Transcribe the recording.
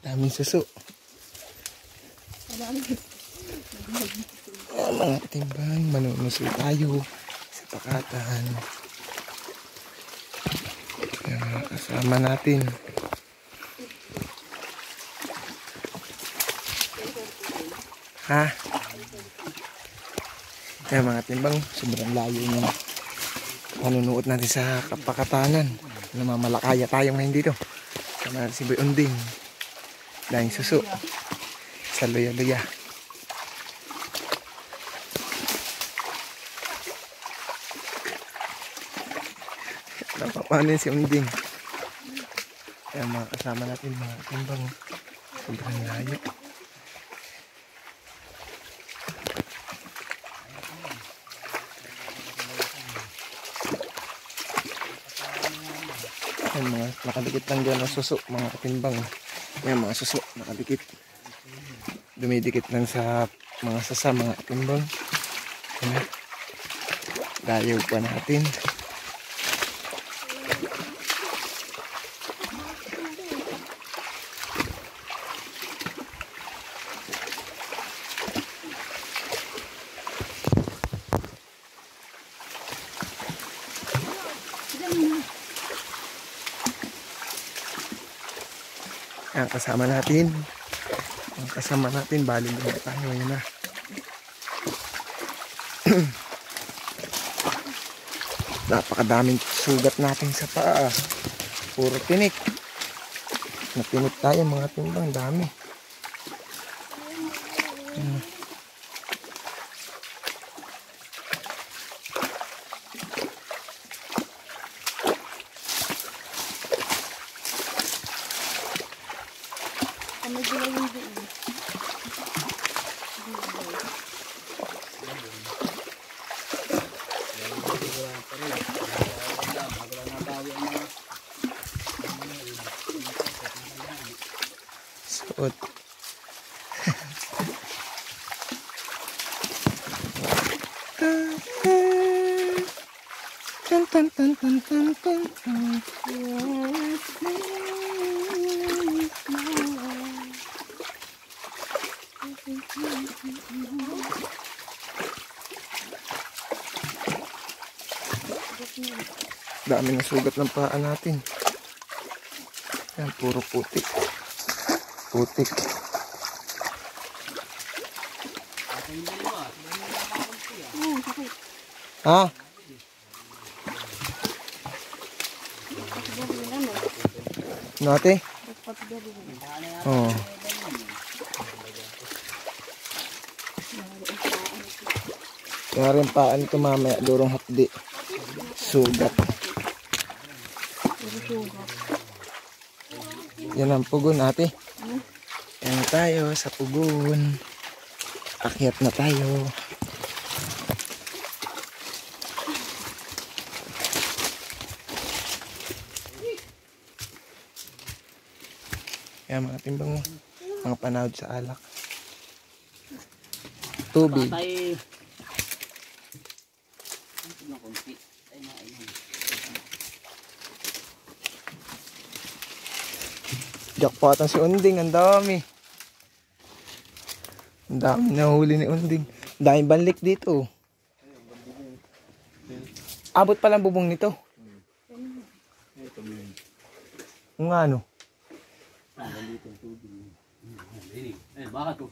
Daming suso. Mga timbang, manunusol tayo sa pakatan. Kasama natin. Ha? Kaya mga timbang, sobrang layo yung manunuot natin sa kapakatanan. Namamalakaya tayo ngayon dito. Sama si Boy Unding. Dahil suso. Sa luya-luya. Napapanin si Unding. Kaya mga kasama natin mga timbang. Sobrang layo. Ayan, mga nakadikit lang dyan ang suso, mga katimbang. Ayan, mga suso, nakadikit. Dumidikit lang sa mga sasa, mga katimbang. Ayan. Layo pa natin. Ayan, kasama natin. Ang kasama natin, bali na tayo. Ayan na. Napakadaming sugat natin sa paa. Puro tinik. Natinik tayo mga timbang. Dami. Suot. Tan tan tan tan tan tan. Dami ng sugat ng paa natin. Yan, puro putik. Putik. Ha? Nate? Oh. Kaya rin paan ito mamaya, durong hapdi. Sugat. Yan ang pugon ate. Yan na tayo sa pugon. Akyat na tayo. Yan mga timbang, mga panahod sa alak. Tubig. Jackpotan si Unding, ang dami. Ang dami nahuli ni Unding. Daming banlik dito. Abot pa lang bubong nito. Kung ano. Baka to.